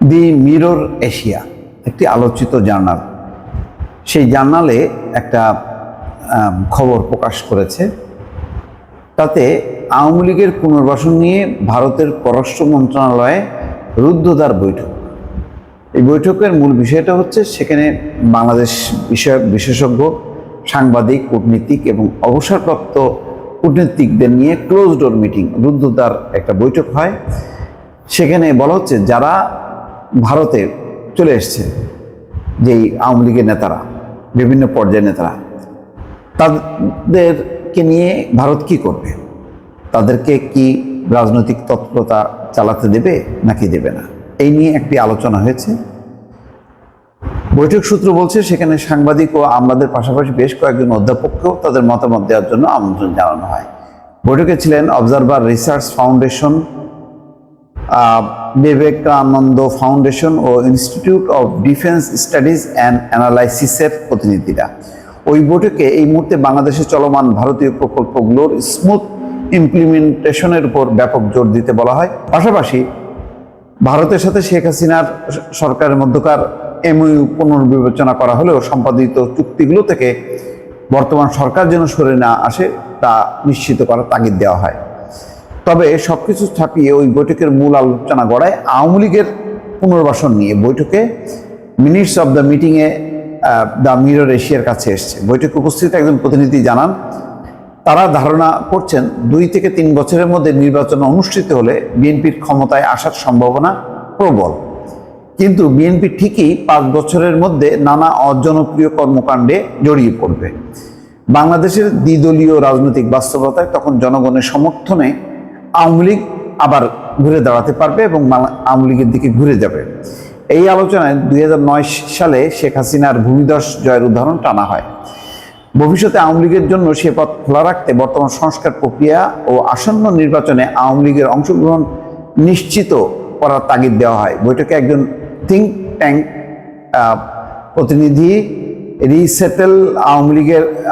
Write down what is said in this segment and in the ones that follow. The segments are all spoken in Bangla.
দি মিরর এশিয়া একটি আলোচিত জার্নাল। সেই জার্নালে একটা খবর প্রকাশ করেছে। তাতে আওয়ামী লীগের পুনর্বাসন নিয়ে ভারতের পররাষ্ট্র মন্ত্রণালয়ে রুদ্ধদ্বার বৈঠক। এই বৈঠকের মূল বিষয়টা হচ্ছে সেখানে বাংলাদেশ বিষয়ক বিশেষজ্ঞ, সাংবাদিক, কূটনীতিক এবং অবসরপ্রাপ্ত কূটনীতিকদের নিয়ে ক্লোজ ডোর মিটিং, রুদ্ধদ্বার একটা বৈঠক হয়। সেখানে বলা হচ্ছে যারা ভারতে চলে এসছে, যেই আওয়ামী লীগের নেতারা, বিভিন্ন পর্যায়ের নেতারা, তাদেরকে নিয়ে ভারত কি করবে, তাদেরকে কি রাজনৈতিক তৎপরতা চালাতে দেবে নাকি দেবে না, এই নিয়ে একটি আলোচনা হয়েছে। বৈঠক সূত্র বলছে সেখানে সাংবাদিক ও আমলাদের পাশাপাশি বেশ কয়েকজন অধ্যাপককেও তাদের মতামত দেওয়ার জন্য আমন্ত্রণ জানানো হয়। বৈঠকে ছিলেন observer research foundation, Vivekananda foundation ও institute of defence studies and অ্যানালাইসিসের প্রতিনিধিরা। ওই বৈঠকে এই মুহূর্তে বাংলাদেশে চলমান ভারতীয় প্রকল্পগুলোর স্মুথ ইমপ্লিমেন্টেশনের উপর ব্যাপক জোর দিতে বলা হয়। পাশাপাশি ভারতের সাথে শেখ হাসিনার সরকারের মধ্যকার এমওইউ পুনর্বিবেচনা করা হলেও সম্পাদিত চুক্তিগুলো থেকে বর্তমান সরকার যেন সরে না আসে তা নিশ্চিত করার তাগিদ দেওয়া হয়। তবে সবকিছু ছাপিয়ে ওই বৈঠকের মূল আলোচনা গড়ায় আওয়ামী লীগের পুনর্বাসন নিয়ে। বৈঠকে মিনিটস অব দ্য মিটিংয়ে দ্য মিরর এশিয়ার কাছে এসছে। বৈঠকে উপস্থিত একজন প্রতিনিধি জানান, তারা ধারণা করছেন 2 থেকে 3 বছরের মধ্যে নির্বাচন অনুষ্ঠিত হলে বিএনপির ক্ষমতায় আসার সম্ভাবনা প্রবল। কিন্তু বিএনপি ঠিকই 5 বছরের মধ্যে নানা অজনপ্রিয় কর্মকাণ্ডে জড়িয়ে পড়বে। বাংলাদেশের দ্বিদলীয় রাজনৈতিক বাস্তবতায় তখন জনগণের সমর্থনে আওয়ামী লীগ আবার ঘুরে দাঁড়াতে পারবে এবং আওয়ামী লীগের দিকে ঘুরে যাবে। এই আলোচনায় 2009 সালে শেখ হাসিনার ভূমিধস জয়ের উদাহরণ টানা হয়। ভবিষ্যতে আওয়ামী লীগের জন্য সে পথ খোলা রাখতে বর্তমান সংস্কার প্রক্রিয়া ও আসন্ন নির্বাচনে আওয়ামী লীগের অংশগ্রহণ নিশ্চিত করার তাগিদ দেওয়া হয়। বৈঠকে একজন থিঙ্ক ট্যাঙ্ক প্রতিনিধি রিসেটেল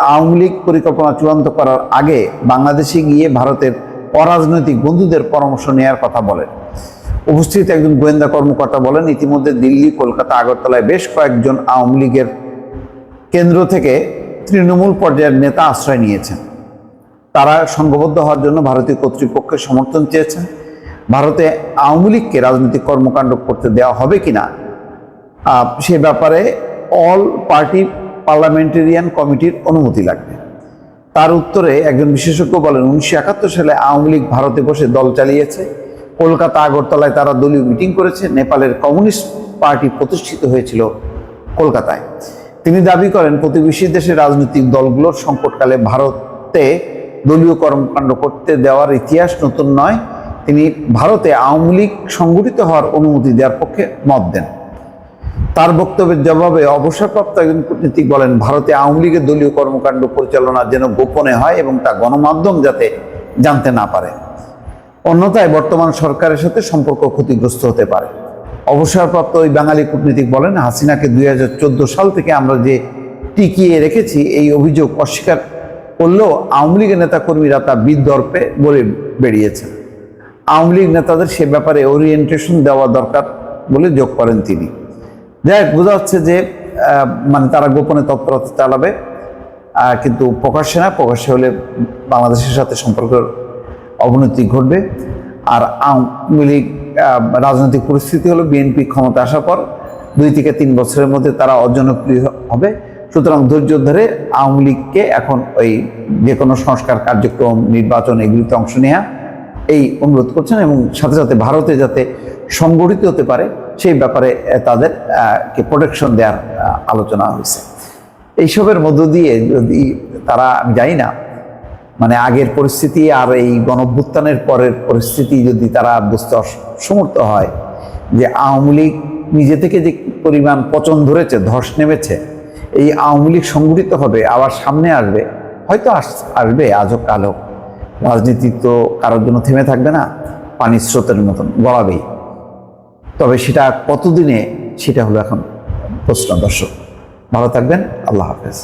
আওয়ামী লীগ পরিকল্পনা চূড়ান্ত করার আগে বাংলাদেশে গিয়ে ভারতের অরাজনৈতিক বন্ধুদের পরামর্শ নেওয়ার কথা বলেন। উপস্থিত একজন গোয়েন্দা কর্মকর্তা বলেন, ইতিমধ্যে দিল্লি, কলকাতা, আগরতলায় বেশ কয়েকজন আওয়ামী লীগের কেন্দ্র থেকে তৃণমূল পর্যায়ের নেতা আশ্রয় নিয়েছেন। তারা সংঘবদ্ধ হওয়ার জন্য ভারতীয় কর্তৃপক্ষের সমর্থন চেয়েছেন। ভারতে আওয়ামী লীগকে রাজনৈতিক কর্মকাণ্ড করতে দেওয়া হবে কিনা সে ব্যাপারে অল পার্টি পার্লামেন্টারিয়ান কমিটির অনুমতি লাগবে। তার উত্তরে একজন বিশেষজ্ঞ বলেন, 1971 সালে আওয়ামী লীগ ভারতে বসে দল চালিয়েছে। কলকাতা, আগরতলায় তারা দলীয় মিটিং করেছে। নেপালের কমিউনিস্ট পার্টি প্রতিষ্ঠিত হয়েছিল কলকাতায়। তিনি দাবি করেন, প্রতিবেশী দেশের রাজনৈতিক দলগুলোর সংকটকালে ভারতে দলীয় কর্মকাণ্ড করতে দেওয়ার ইতিহাস নতুন নয়। তিনি ভারতে আওয়ামী লীগ সংগঠিত হওয়ার অনুমতি দেওয়ার পক্ষে মত দেন। তার বক্তব্যের জবাবে অবসরপ্রাপ্ত একজন কূটনীতিক বলেন, ভারতে আওয়ামী লীগের দলীয় কর্মকাণ্ড পরিচালনা যেন গোপনে হয় এবং তা গণমাধ্যম যাতে জানতে না পারে, অন্যথায় বর্তমান সরকারের সাথে সম্পর্ক ক্ষতিগ্রস্ত হতে পারে। অবসরপ্রাপ্ত ওই বাঙালি কূটনীতিক বলেন, হাসিনাকে 2014 সাল থেকে আমরা যে টিকিয়ে রেখেছি এই অভিযোগ অস্বীকার করলেও আওয়ামী লীগের নেতাকর্মীরা তা বিতর্কে বলে বেরিয়েছেন। আওয়ামী লীগ নেতাদের সে ব্যাপারে ওরিয়েন্টেশন দেওয়া দরকার বলে যোগ করেন তিনি। যাই হোক, বোঝা যাচ্ছে যে তারা গোপনে তৎপরতা চালাবে, কিন্তু প্রকাশ্যে না। প্রকাশ্যে হলে বাংলাদেশের সাথে সম্পর্কের অবনতি ঘটবে। আর আওয়ামী লীগ রাজনৈতিক পরিস্থিতি হলো বিএনপি ক্ষমতা আসার পর 2 থেকে 3 বছরের মধ্যে তারা অজনপ্রিয় হবে। সুতরাং ধৈর্য ধরে আওয়ামী লীগকে এখন ওই যে কোনো সংস্কার কার্যক্রম, নির্বাচন, এগুলিতে অংশ নেওয়া এই অনুরোধ করছেন এবং সাথে সাথে ভারতে যাতে সংগঠিত হতে পারে সেই ব্যাপারে তাদের কে প্রোটেকশন দেওয়ার আলোচনা হয়েছে। এইসবের মধ্য দিয়ে যদি তারা, আমি জানি না, আগের পরিস্থিতি আর এই গণঅভ্যুত্থানের পরের পরিস্থিতি যদি তারা বুঝতে অসমর্থ হয় যে আওয়ামী লীগ নিজে থেকে যে পরিমাণ পচন ধরেছে, ধস নেমেছে, এই আওয়ামী লীগ সংগঠিত হবে, আবার সামনে আসবে, হয়তো আসবে আজও কালো। রাজনীতি তো কারোর জন্য থেমে থাকবে না, পানির স্রোতের মতন গড়াবেই। তবে সেটা কতদিনে, সেটা হলো এখন প্রশ্ন। দর্শক ভালো থাকবেন, আল্লাহ হাফেজ।